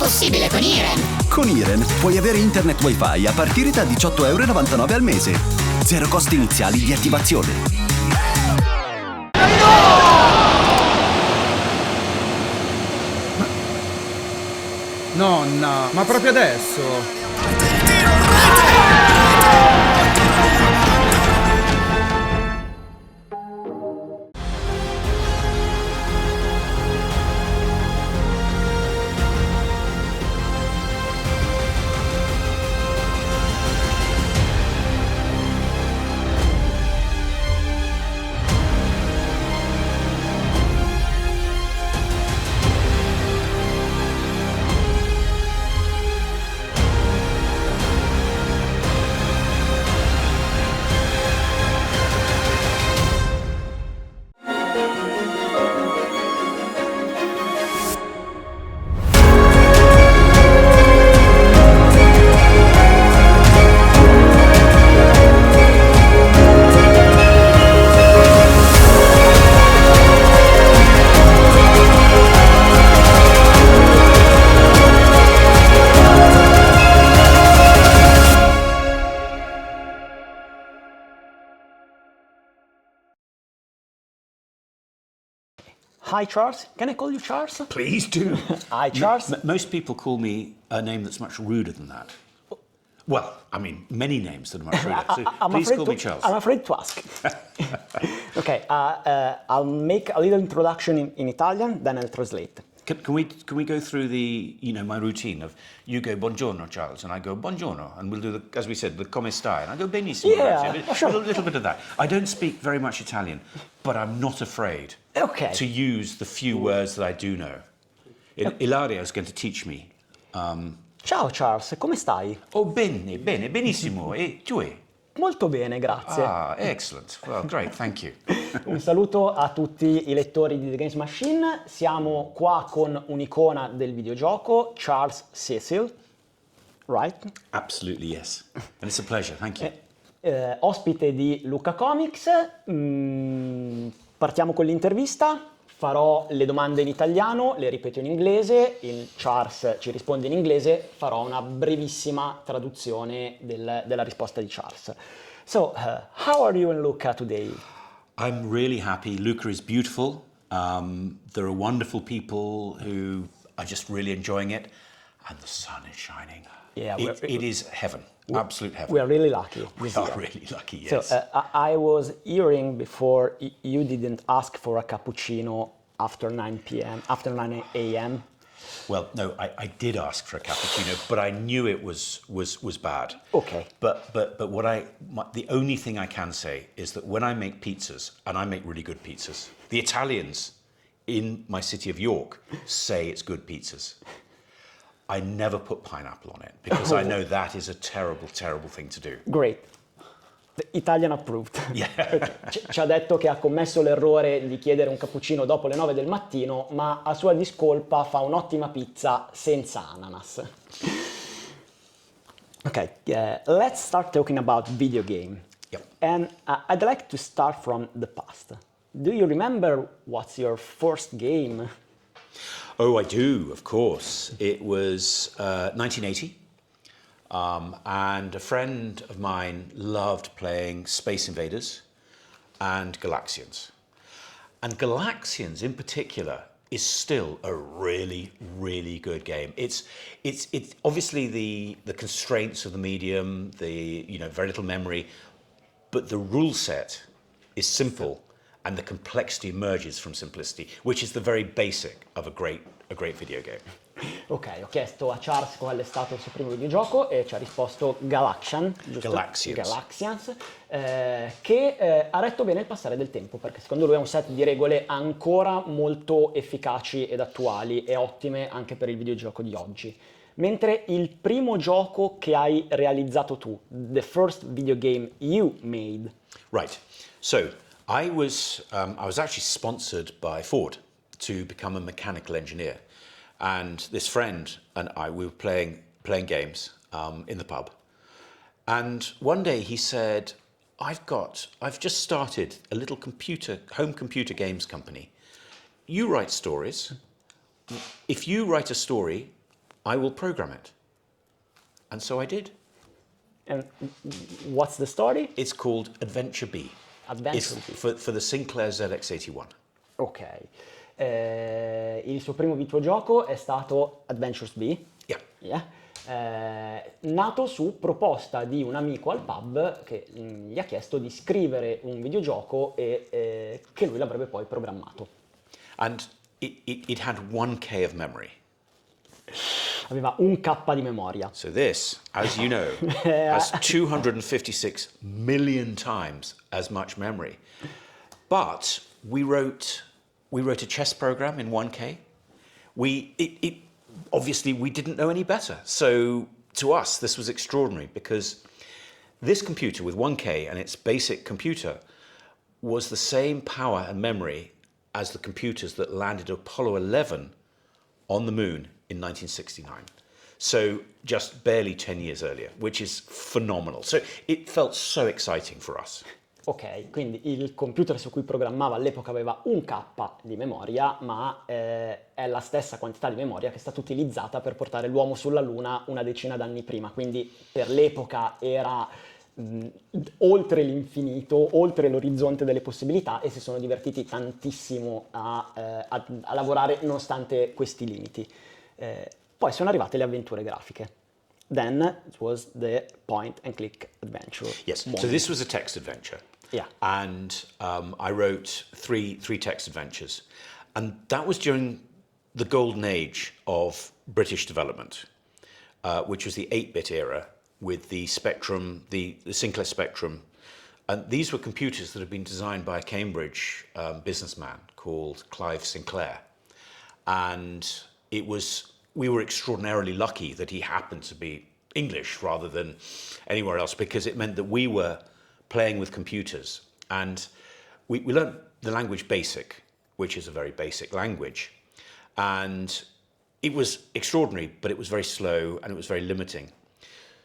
possibile con Iren. Con Iren puoi avere internet wifi a partire da 18,99 € al mese. Zero costi iniziali di attivazione. Nonna, ma proprio adesso? Hi Charles, can I call you Charles? Please do. Hi Charles. Most people call me a name that's much ruder than that. Well, I mean, many names that are much ruder. So please call me Charles. I'm afraid to ask. Okay, I'll make a little introduction in Italian, then I'll translate. Can we go through my routine of you go buongiorno Charles and I go buongiorno and we'll do as we said, the come stai and I go benissimo. Yeah, sure. A little bit of that. I don't speak very much Italian, but I'm not afraid to use the few words that I do know. Ilaria is going to teach me. Ciao Charles, come stai? Oh, bene, benissimo. E tu? Molto bene, grazie. Ah, excellent. Well, great, thank you. Un saluto a tutti i lettori di The Games Machine. Siamo qua con un'icona del videogioco, Charles Cecil, right? Absolutely, yes. And it's a pleasure, thank you. Ospite di Lucca Comics. Partiamo con l'intervista. Farò le domande in italiano, le ripeto in inglese, il Charles ci risponde in inglese, farò una brevissima traduzione della risposta di Charles. So, how are you in Lucca today? I'm really happy. Lucca is beautiful. There are wonderful people who are just really enjoying it, and the sun is shining. Yeah, it is heaven, absolute heaven. We are really lucky. We are really lucky, yes. So, I was hearing before you didn't ask for a cappuccino after 9 p.m., after 9 a.m. Well, no, I did ask for a cappuccino, but I knew it was bad. Okay. But the only thing I can say is that when I make pizzas, and I make really good pizzas, the Italians in my city of York say it's good pizzas. I never put pineapple on it because I know that is a terrible, terrible thing to do. Great. Italian approved. Yeah. Ci ha detto che ha commesso l'errore di chiedere un cappuccino dopo le 9 del mattino, ma a sua discolpa fa un'ottima pizza senza ananas. Okay, let's start talking about video game. Yep. And I'd like to start from the past. Do you remember what's your first game? Oh, I do, of course. It was 1980. And a friend of mine loved playing Space Invaders and Galaxians. And Galaxians in particular is still a really, really good game. It's obviously the constraints of the medium, very little memory, but the rule set is simple and the complexity emerges from simplicity, which is the very basic of a great video game. Ok, ho chiesto a Charles qual è stato il suo primo videogioco e ci ha risposto Galaxians, che ha retto bene il passare del tempo, perché secondo lui è un set di regole ancora molto efficaci ed attuali e ottime anche per il videogioco di oggi. Mentre il primo gioco che hai realizzato tu, the first video game you made. Right, so I was actually sponsored by Ford to become a mechanical engineer. And this friend and I, we were playing games in the pub. And one day he said, I've just started a little home computer games company. You write stories. If you write a story, I will program it. And so I did. And what's the story? It's called Adventure B. Adventure It's B. for the Sinclair ZX81. Ok. Il suo primo videogioco è stato Adventures B. Yeah. Yeah. Nato su proposta di un amico al pub che gli ha chiesto di scrivere un videogioco e che lui l'avrebbe poi programmato. And it had 1K of memory. Aveva 1K di memoria. So this, as you know, has 256 million times as much memory. But we wrote a chess program in 1K. Obviously we didn't know any better. So to us this was extraordinary because this computer with 1K and its basic computer was the same power and memory as the computers that landed Apollo 11 on the moon in 1969. So just barely 10 years earlier, which is phenomenal. So it felt so exciting for us. Ok, quindi il computer su cui programmava all'epoca aveva 1K di memoria, ma è la stessa quantità di memoria che è stata utilizzata per portare l'uomo sulla Luna una decina d'anni prima. Quindi per l'epoca era oltre l'infinito, oltre l'orizzonte delle possibilità e si sono divertiti tantissimo a lavorare nonostante questi limiti. Poi sono arrivate le avventure grafiche. Then it was the point and click adventure. Yes, moment. so this was a text adventure. Yeah. And I wrote three text adventures. And that was during the golden age of British development, which was the 8-bit era with the Spectrum, the Sinclair Spectrum. And these were computers that had been designed by a Cambridge businessman called Clive Sinclair. And we were extraordinarily lucky that he happened to be English rather than anywhere else, because it meant that we were playing with computers. And we learned the language BASIC, which is a very basic language. And it was extraordinary, but it was very slow and it was very limiting.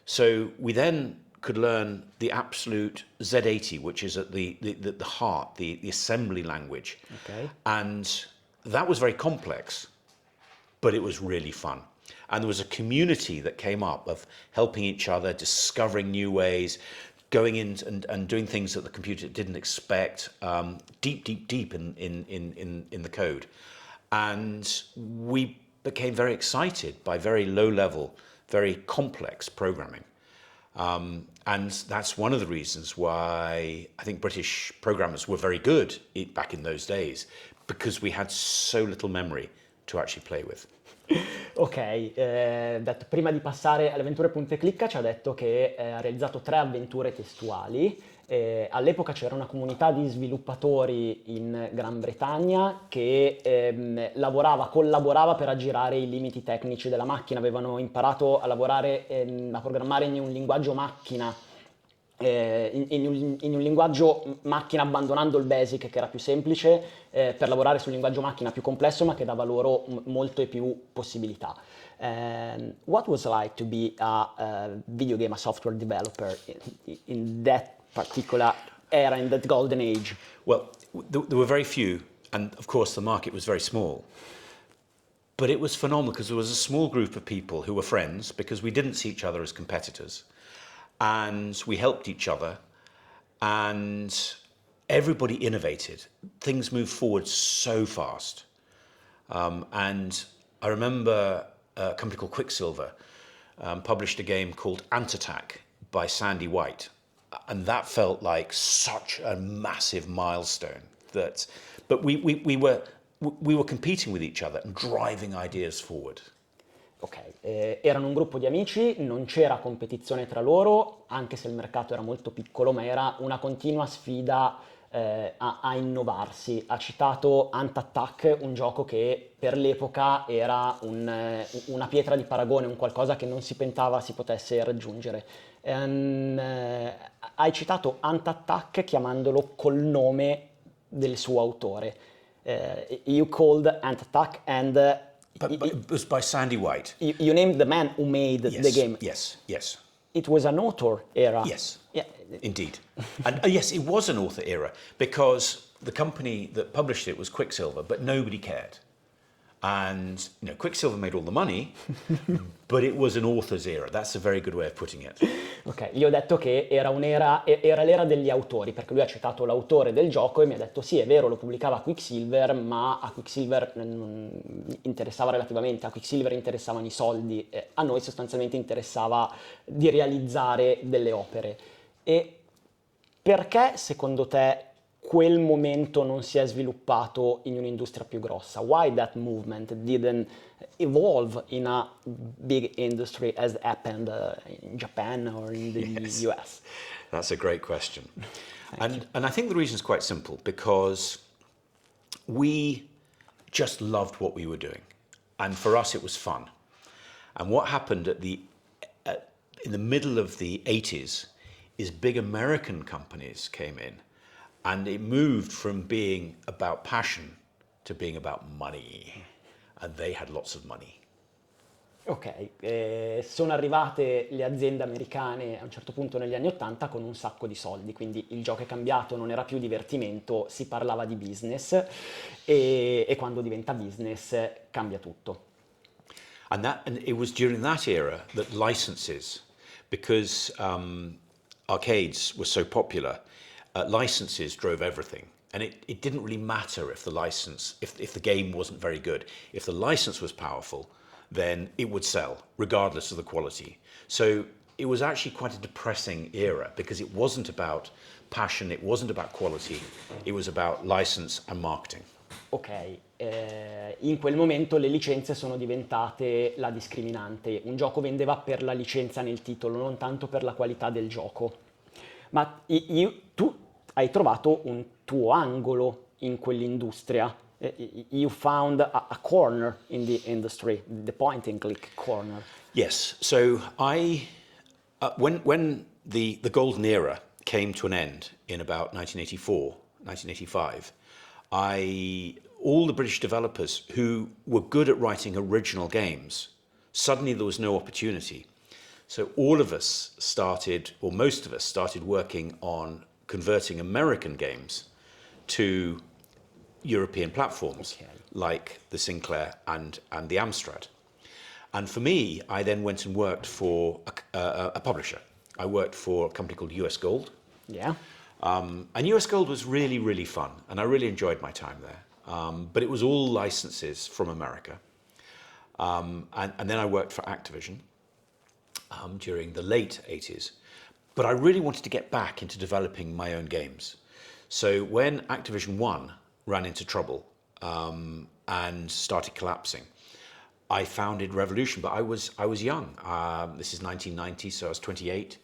So we then could learn the absolute Z80, which is at the heart, the assembly language. Okay. And that was very complex, but it was really fun. And there was a community that came up of helping each other, discovering new ways, going in and doing things that the computer didn't expect, deep in the code. And we became very excited by very low level, very complex programming. And that's one of the reasons why I think British programmers were very good back in those days, because we had so little memory to actually play with. Ok, prima di passare alle avventure punto e clicca ci ha detto che ha realizzato 3 avventure testuali. All'epoca c'era una comunità di sviluppatori in Gran Bretagna che collaborava per aggirare i limiti tecnici della macchina. Avevano imparato a lavorare, a programmare in un linguaggio macchina, in un linguaggio macchina abbandonando il basic che era più semplice, per lavorare sul linguaggio macchina più complesso ma che dava loro molte più possibilità. What was it like to be a video game, a software developer in that particular era, in that golden age? Well, there were very few, and of course the market was very small. But it was phenomenal because there was a small group of people who were friends, because we didn't see each other as competitors. And we helped each other, and everybody innovated. Things moved forward so fast. And I remember a company called Quicksilver published a game called Ant Attack by Sandy White. And that felt like such a massive milestone. But we were competing with each other and driving ideas forward. Ok, erano un gruppo di amici, non c'era competizione tra loro, anche se il mercato era molto piccolo, ma era una continua sfida a innovarsi. Ha citato Ant Attack, un gioco che per l'epoca era una pietra di paragone, un qualcosa che non si pensava si potesse raggiungere. Hai citato Ant Attack chiamandolo col nome del suo autore. You called Ant Attack and... But it was by Sandy White. You named the man who made the game. Yes. It was an author era. Yes, yeah. Indeed. And yes, it was an author era, because the company that published it was Quicksilver, but nobody cared. And Quicksilver made all the money, but it was an author's era. That's a very good way of putting it. Ok, gli ho detto che era l'era degli autori, perché lui ha citato l'autore del gioco e mi ha detto sì, è vero, lo pubblicava Quicksilver, ma a Quicksilver non interessava relativamente, a Quicksilver interessavano i soldi, a noi sostanzialmente interessava di realizzare delle opere. E perché secondo te quel momento non si è sviluppato in un'industria più grossa? Why that movement didn't evolve in a big industry as happened in Japan or in the US? That's a great question. And I think the reason is quite simple, because we just loved what we were doing. And for us, it was fun. And what happened in the middle of the 80s is big American companies came in, and it moved from being about passion to being about money. And they had lots of money. Ok, sono arrivate le aziende americane a un certo punto negli anni '80 con un sacco di soldi, quindi il gioco è cambiato, non era più divertimento, si parlava di business e quando diventa business cambia tutto. And it was during that era that licenses, because arcades were so popular, licenses drove everything. And it didn't really matter if the license, if the game wasn't very good. If the license was powerful, then it would sell, regardless of the quality. So it was actually quite a depressing era, because it wasn't about passion, it wasn't about quality, it was about license and marketing. Ok, in quel momento le licenze sono diventate la discriminante. Un gioco vendeva per la licenza nel titolo, non tanto per la qualità del gioco. Ma tu hai trovato un tuo angolo in quell'industria. You found a corner in the industry, the point and click corner. Yes, so when the golden era came to an end in about 1984, 1985, all the British developers who were good at writing original games, suddenly there was no opportunity. So all of us started, or most of us started working on converting American games to European platforms, like the Sinclair and the Amstrad. And for me, I then went and worked for a publisher. I worked for a company called US Gold. Yeah. And US Gold was really, really fun, and I really enjoyed my time there. But it was all licenses from America. And then I worked for Activision during the late 80s. But I really wanted to get back into developing my own games. So when Activision 1 ran into trouble and started collapsing, I founded Revolution, but I was young. This is 1990, so I was 28.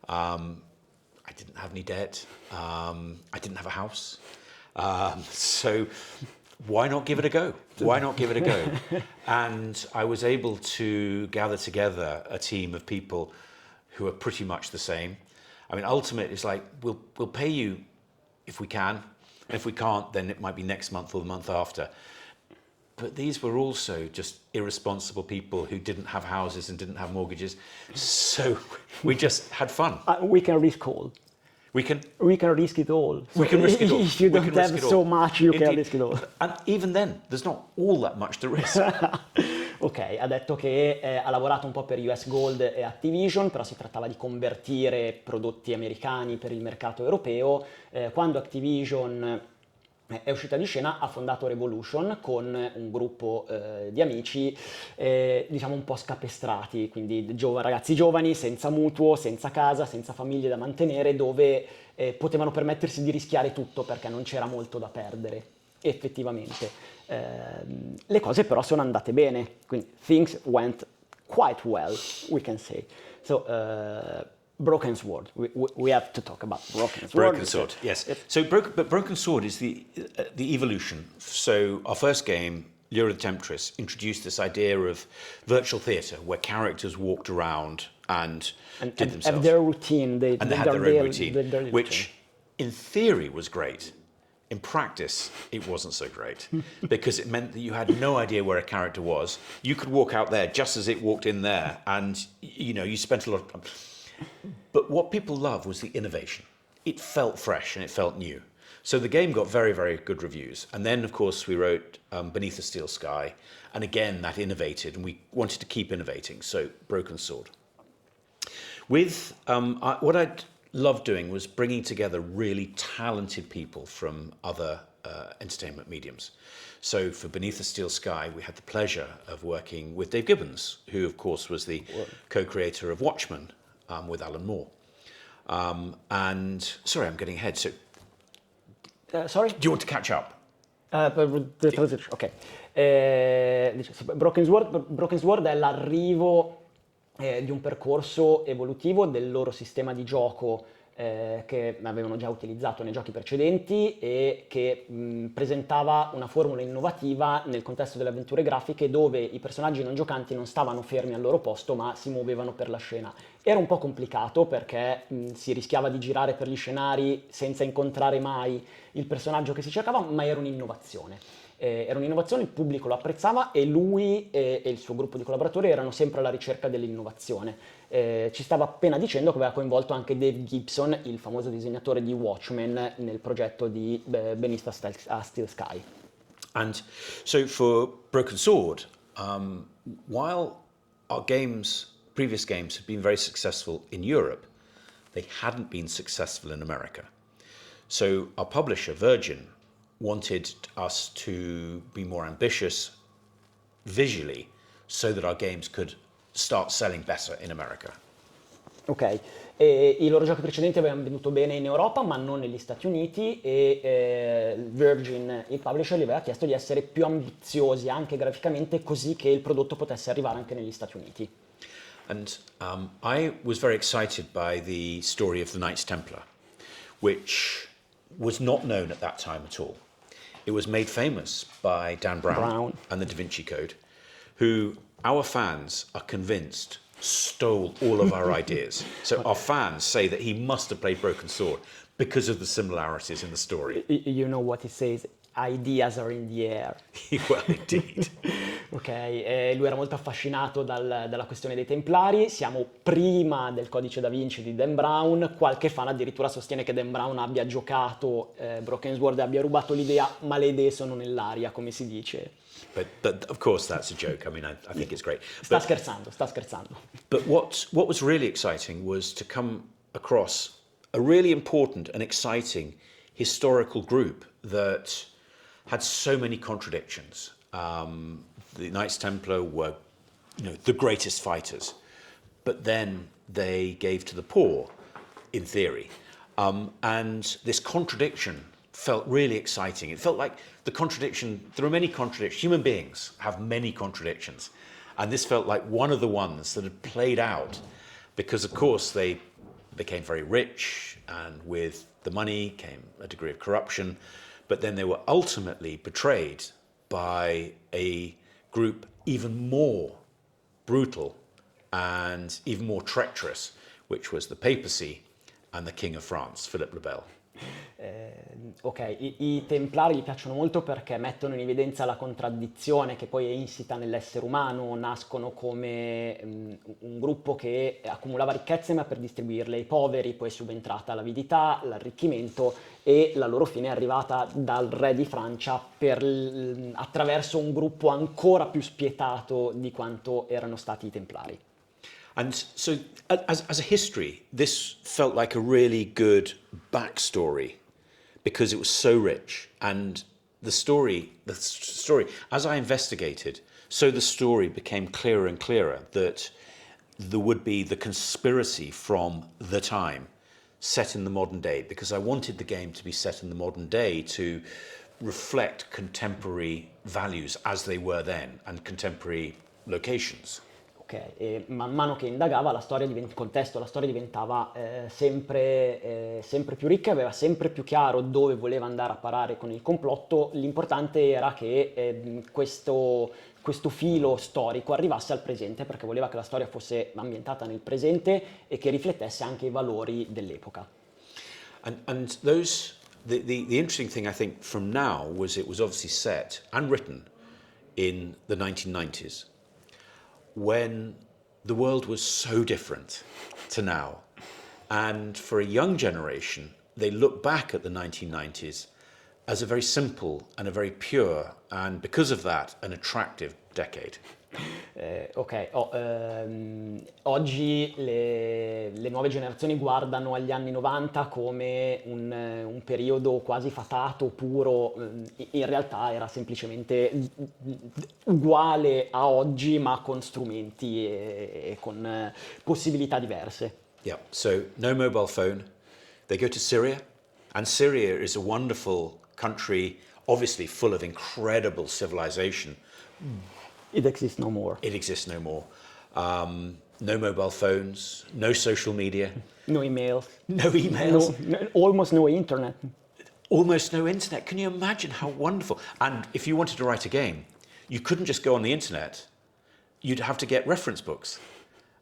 I didn't have any debt. I didn't have a house. So why not give it a go? Why not give it a go? And I was able to gather together a team of people who are pretty much the same. I mean, ultimately, it's like, we'll pay you if we can. And if we can't, then it might be next month or the month after. But these were also just irresponsible people who didn't have houses and didn't have mortgages. So we just had fun. We can risk all. We can risk it all. So we can risk it all. If you don't have so much, you can risk it all. And even then, there's not all that much to risk. Ok, ha detto che ha lavorato un po' per US Gold e Activision, però si trattava di convertire prodotti americani per il mercato europeo. Quando Activision è uscita di scena, ha fondato Revolution con un gruppo di amici, diciamo un po' scapestrati, quindi ragazzi giovani, senza mutuo, senza casa, senza famiglie da mantenere, dove potevano permettersi di rischiare tutto perché non c'era molto da perdere. Effettivamente. Le cose però sono andate bene, quindi things went quite well, we can say. So, Broken Sword. We have to talk about Broken Sword. Broken Sword, yes. So, Broken Sword is the evolution. So, our first game, Lure of the Temptress, introduced this idea of virtual theatre, where characters walked around and did themselves. Have their routine. They had their own routine, which in theory was great. In practice, it wasn't so great, because it meant that you had no idea where a character was. You could walk out there just as it walked in there, and you spent a lot of time. But what people loved was the innovation. It felt fresh and it felt new. So the game got very, very good reviews. And then, of course, we wrote Beneath a Steel Sky. And again, that innovated, and we wanted to keep innovating. So Broken Sword. With what I'd loved doing was bringing together really talented people from other entertainment mediums. So for Beneath the Steel Sky, we had the pleasure of working with Dave Gibbons, who of course was the co-creator of Watchmen with Alan Moore. And sorry, I'm getting ahead. So, sorry? Do you want to catch up? Ok. Broken Sword è l'arrivo di un percorso evolutivo del loro sistema di gioco che avevano già utilizzato nei giochi precedenti e che presentava una formula innovativa nel contesto delle avventure grafiche dove i personaggi non giocanti non stavano fermi al loro posto ma si muovevano per la scena. Era un po' complicato perché si rischiava di girare per gli scenari senza incontrare mai il personaggio che si cercava, ma era un'innovazione. Era un'innovazione, il pubblico lo apprezzava e lui e il suo gruppo di collaboratori erano sempre alla ricerca dell'innovazione. Ci stava appena dicendo che aveva coinvolto anche Dave Gibson, il famoso disegnatore di Watchmen, nel progetto di Beneath a Steel Sky. And so for Broken Sword, while our previous games had been very successful in Europe, they hadn't been successful in America. So our publisher, Virgin, wanted us to be more ambitious visually so that our games could start selling better in America. Ok, i loro giochi precedenti avevano venduto bene in Europa ma non negli Stati Uniti e Virgin, il publisher, gli aveva chiesto di essere più ambiziosi anche graficamente così che il prodotto potesse arrivare anche negli Stati Uniti. And I was very excited by the story of the Knights Templar, which was not known at that time at all. It was made famous by Dan Brown and the Da Vinci Code, who our fans are convinced stole all of our ideas. So our fans say that he must have played Broken Sword because of the similarities in the story. You know what he says? Ideas are in the air. Well, indeed. Ok, lui era molto affascinato dalla questione dei Templari, siamo prima del codice Da Vinci di Dan Brown, qualche fan addirittura sostiene che Dan Brown abbia giocato Broken Sword e abbia rubato l'idea, ma le idee sono nell'aria, come si dice. But of course that's a joke. I mean, I think it's great. Sta scherzando. But what was really exciting was to come across a really important and exciting historical group that had so many contradictions. The Knights Templar were, the greatest fighters, but then they gave to the poor, in theory. And this contradiction felt really exciting. It felt like there are many contradictions. Human beings have many contradictions. And this felt like one of the ones that had played out because, of course, they became very rich, and with the money came a degree of corruption. But then they were ultimately betrayed by a group even more brutal and even more treacherous, which was the papacy and the King of France, Philippe le Bel. Ok, i Templari gli piacciono molto perché mettono in evidenza la contraddizione che poi è insita nell'essere umano, nascono come un gruppo che accumulava ricchezze ma per distribuirle ai poveri, poi è subentrata l'avidità, l'arricchimento e la loro fine è arrivata dal re di Francia attraverso un gruppo ancora più spietato di quanto erano stati i Templari. And so, as a history, this felt like a really good backstory because it was so rich. And the story, as I investigated, so the story became clearer and clearer that there would be the conspiracy from the time set in the modern day, because I wanted the game to be set in the modern day to reflect contemporary values as they were then and contemporary locations. Ok, e man mano che indagava la storia diventava sempre più ricca, aveva sempre più chiaro dove voleva andare a parare con il complotto. L'importante era che questo filo storico arrivasse al presente, perché voleva che la storia fosse ambientata nel presente e che riflettesse anche i valori dell'epoca. And the interesting thing I think from now was it was obviously set and written in the 1990s. When the world was so different to now. And for a young generation, they look back at the 1990s as a very simple and a very pure, and because of that, an attractive decade. Oggi le nuove generazioni guardano agli anni 90 come un periodo quasi fatato, puro. In realtà era semplicemente uguale a oggi, ma con strumenti e con possibilità diverse. Yeah, so no mobile phone. They go to Syria, and Syria is a wonderful country, obviously full of incredible civilization. It exists no more. It exists no more. No mobile phones, no social media. No emails. No emails. Almost no internet. Almost no internet. Can you imagine how wonderful? And if you wanted to write a game, you couldn't just go on the internet. You'd have to get reference books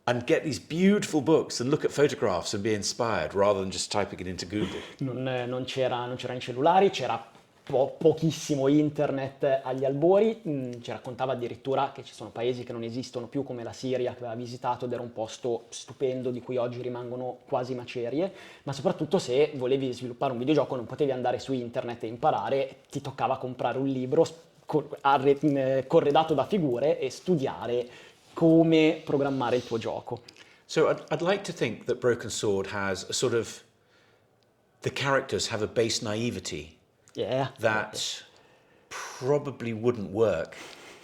and get these beautiful books and look at photographs and be inspired rather than just typing it into Google. Non c'erano cellulari, c'era pochissimo internet agli albori. Ci raccontava addirittura che ci sono paesi che non esistono più, come la Siria, che aveva visitato, ed era un posto stupendo di cui oggi rimangono quasi macerie. Ma soprattutto, se volevi sviluppare un videogioco non potevi andare su internet e imparare, ti toccava comprare un libro corredato da figure e studiare come programmare il tuo gioco. So I'd like to think that Broken Sword has a sort of, the characters have a base naivety that probably wouldn't work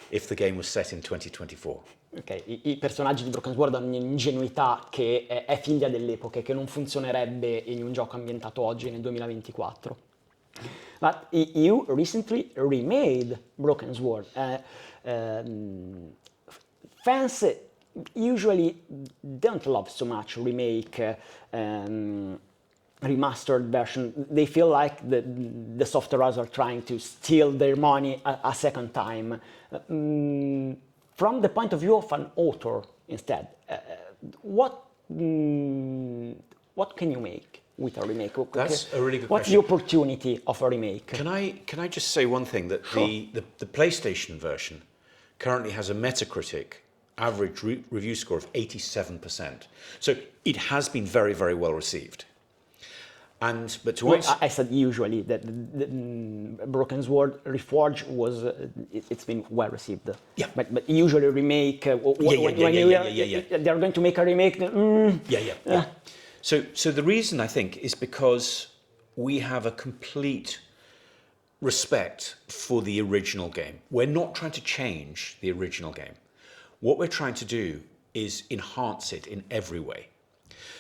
if the game was set in 2024. Ok, i personaggi di Broken Sword hanno un'ingenuità che è figlia dell'epoca, che non funzionerebbe in un gioco ambientato oggi nel 2024. But you recently remade Broken Sword. Fans usually don't love so much remake, remastered version. They feel like the software houses are trying to steal their money a second time. From the point of view of an author, instead, what can you make with a remake? That's a really good What's question. the opportunity of a remake? Can I just say one thing, that Sure. the PlayStation version currently has a Metacritic average review score of 87%. So it has been very, very well received. But to answer, I said usually that the Broken Sword Reforged was it's been well received. Yeah. But usually remake they're going to make a remake. Yeah. So the reason, I think, is because we have a complete respect for the original game. We're not trying to change the original game. What we're trying to do is enhance it in every way.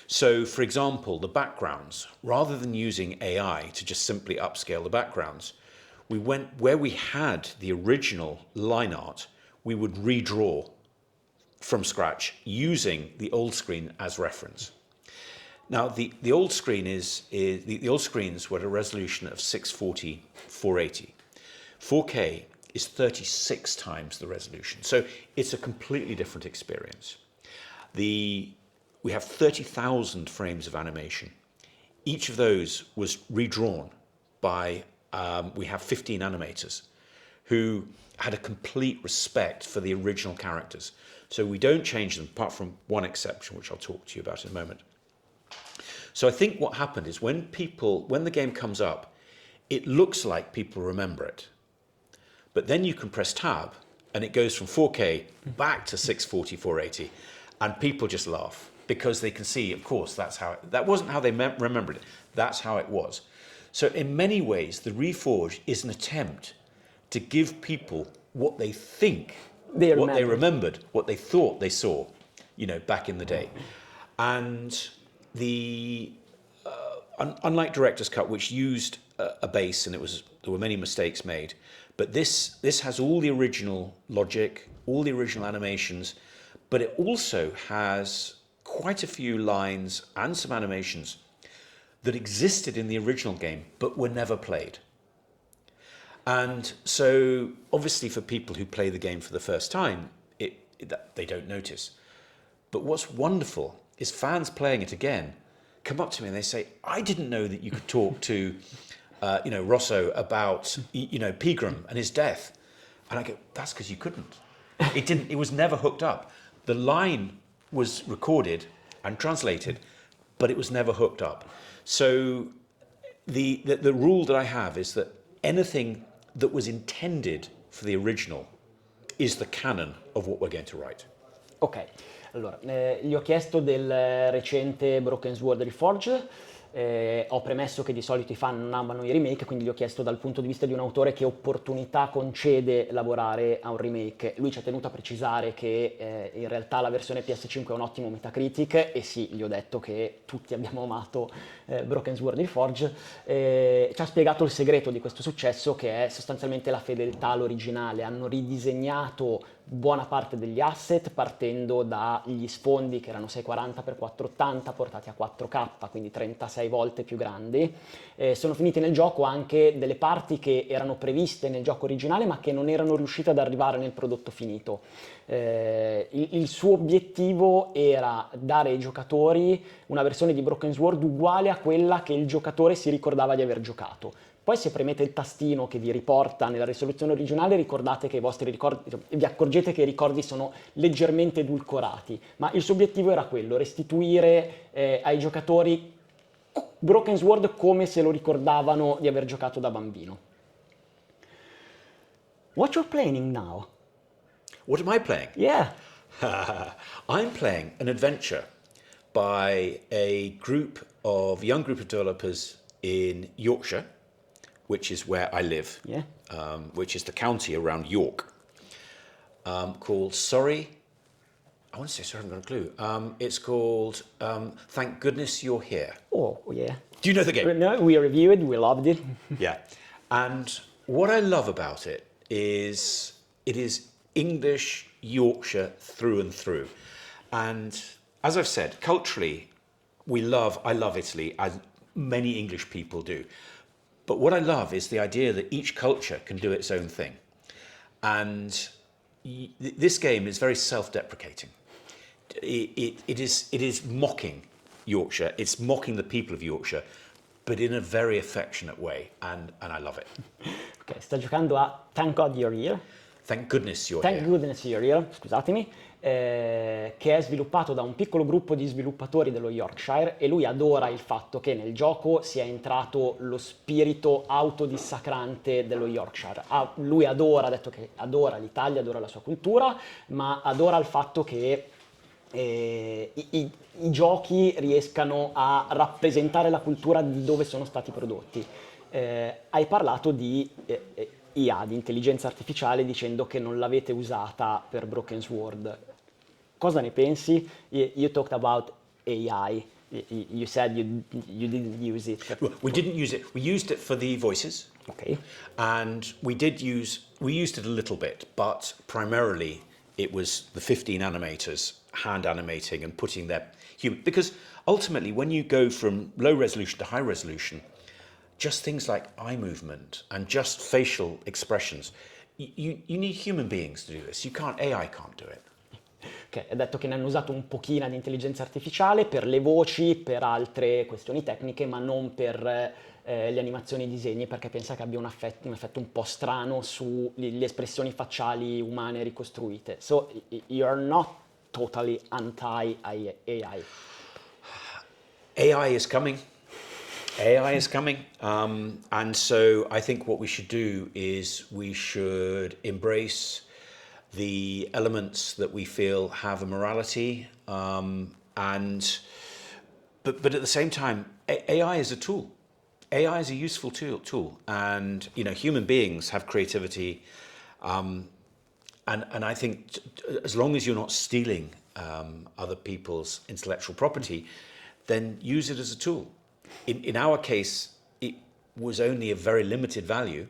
So, for example, the backgrounds, rather than using AI to just simply upscale the backgrounds, we went where we had the original line art, we would redraw from scratch using the old screen as reference. Now, the old screen the old screens were at a resolution of 640, 480. 4K is 36 times the resolution, so it's a completely different experience. We have 30,000 frames of animation. Each of those was redrawn by, we have 15 animators who had a complete respect for the original characters. So we don't change them, apart from one exception, which I'll talk to you about in a moment. So I think what happened is when the game comes up, it looks like people remember it. But then you can press tab and it goes from 4K back to 640, 480, and people just laugh. Because they can see, of course, that wasn't how they remembered it. That's how it was. So in many ways, the Reforged is an attempt to give people what they think, they remembered, what they thought they saw, back in the day. And unlike Director's Cut, which used a base and there were many mistakes made, but this has all the original logic, all the original animations, but it also has quite a few lines and some animations that existed in the original game but were never played. And so obviously for people who play the game for the first time, they don't notice. But what's wonderful is fans playing it again come up to me and they say, I didn't know that you could talk to Rosso about Pegram and his death. And I go, that's because you couldn't. It was never hooked up. The line was recorded and translated, but it was never hooked up. So the rule that I have is that anything that was intended for the original is the canon of what we're going to write. Ok, allora, gli ho chiesto del recente Broken Sword Reforged, ho premesso che di solito i fan non amano i remake, quindi gli ho chiesto dal punto di vista di un autore che opportunità concede lavorare a un remake. Lui ci ha tenuto a precisare che in realtà la versione PS5 è un ottimo Metacritic, e sì, gli ho detto che tutti abbiamo amato Broken Sword Reforged. Ci ha spiegato il segreto di questo successo, che è sostanzialmente la fedeltà all'originale. Hanno ridisegnato buona parte degli asset partendo dagli sfondi che erano 640x480 portati a 4K, quindi 36 volte più grandi. Sono finite nel gioco anche delle parti che erano previste nel gioco originale ma che non erano riuscite ad arrivare nel prodotto finito. Il suo obiettivo era dare ai giocatori una versione di Broken Sword uguale a quella che il giocatore si ricordava di aver giocato. Poi se premete il tastino che vi riporta nella risoluzione originale, ricordate che i vostri ricordi, vi accorgete che i ricordi sono leggermente edulcorati, ma il suo obiettivo era quello, restituire ai giocatori Broken Sword come se lo ricordavano di aver giocato da bambino. What you're playing now? What am I playing? Yeah. I'm playing an adventure by a young group of developers in Yorkshire, which is where I live, Yeah. Which is the county around York, called Sorry, I want to say sorry, I haven't got a clue. It's called Thank Goodness You're Here. Oh, yeah. Do you know the game? No, we reviewed it, we loved it. Yeah. And what I love about it is English Yorkshire through and through. And as I've said, culturally, I love Italy, as many English people do. But what I love is the idea that each culture can do its own thing. And this game is very self-deprecating. It is mocking Yorkshire, it's mocking the people of Yorkshire, but in a very affectionate way, and I love it. Ok, sta giocando a Thank God You're Here. Thank goodness you're Thank here. Goodness You're Here, scusatemi, che è sviluppato da un piccolo gruppo di sviluppatori dello Yorkshire, e lui adora il fatto che nel gioco sia entrato lo spirito autodissacrante dello Yorkshire. Lui adora, ha detto che adora l'Italia, adora la sua cultura, ma adora il fatto che i giochi riescano a rappresentare la cultura di dove sono stati prodotti. Hai parlato di IA, di intelligenza artificiale, dicendo che non l'avete usata per Broken Sword. Cosa ne pensi? You talked about AI. You said you didn't use it. We didn't use it. We used it for the voices. Okay. And we used it a little bit, but primarily it was the 15 animators hand animating and putting their human, because ultimately when you go from low resolution to high resolution, just things like eye movement and just facial expressions, you need human beings to do this. AI can't do it. Okay, ha detto che ne hanno usato un pochino di intelligenza artificiale per le voci, per altre questioni tecniche, ma non per le animazioni e i disegni, perché pensa che abbia un effetto un po' strano sulle espressioni facciali umane ricostruite. So you're not totally anti-AI. AI is coming. AI is coming. And so I think what we should do is we should embrace the elements that we feel have a morality, but at the same time, AI is a tool. AI is a useful tool, and human beings have creativity, and I think as long as you're not stealing other people's intellectual property, then use it as a tool. In our case, it was only a very limited value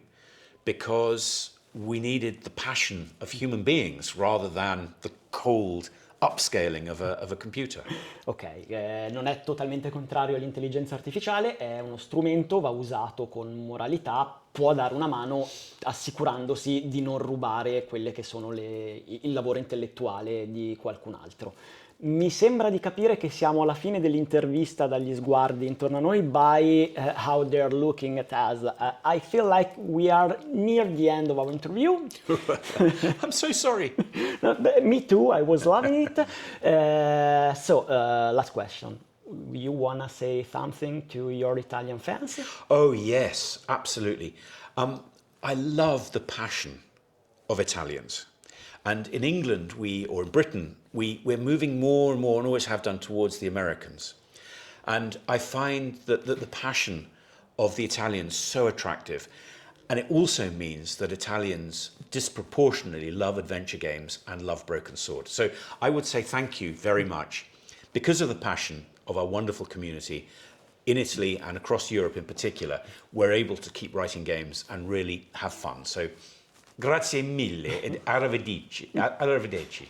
because we needed the passion of human beings rather than the cold upscaling of a computer. Ok, non è totalmente contrario all'intelligenza artificiale, è uno strumento, va usato con moralità, può dare una mano assicurandosi di non rubare quelle che sono il lavoro intellettuale di qualcun altro. Mi sembra di capire che siamo alla fine dell'intervista dagli sguardi intorno a noi, by how they're looking at us. I feel like we are near the end of our interview. I'm so sorry. No, me too, I was loving it. Last question. You wanna say something to your Italian fans? Oh yes, absolutely. I love the passion of Italians. And in England, or in Britain, we're moving more and more, and always have done, towards the Americans. And I find that the passion of the Italians so attractive. And it also means that Italians disproportionately love adventure games and love Broken Sword. So I would say thank you very much. Because of the passion of our wonderful community in Italy and across Europe in particular, we're able to keep writing games and really have fun. So grazie mille e arrivederci.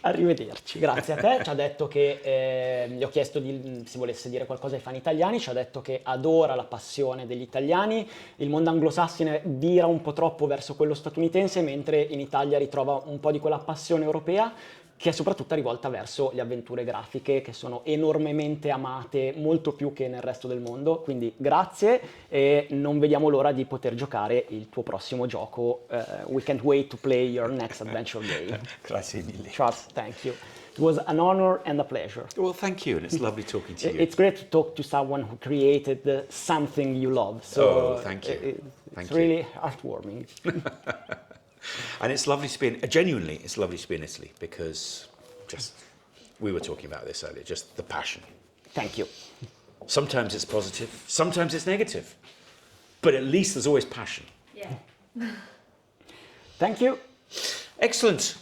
Arrivederci, grazie a te. Ci ha detto che, gli ho chiesto se volesse dire qualcosa ai fan italiani, ci ha detto che adora la passione degli italiani, il mondo anglosassone vira un po' troppo verso quello statunitense, mentre in Italia ritrova un po' di quella passione europea, che è soprattutto rivolta verso le avventure grafiche, che sono enormemente amate, molto più che nel resto del mondo. Quindi grazie e non vediamo l'ora di poter giocare il tuo prossimo gioco. We can't wait to play your next adventure game. Grazie mille. Charles, thank you. It was an honor and a pleasure. Well, thank you, and it's lovely talking to you. It's great to talk to someone who created something you love. So thank you. It's really heartwarming. And it's lovely to be genuinely, it's lovely to be in Italy, because we were talking about this earlier, just the passion. Thank you. Sometimes it's positive, sometimes it's negative, but at least there's always passion. Yeah. Thank you. Excellent.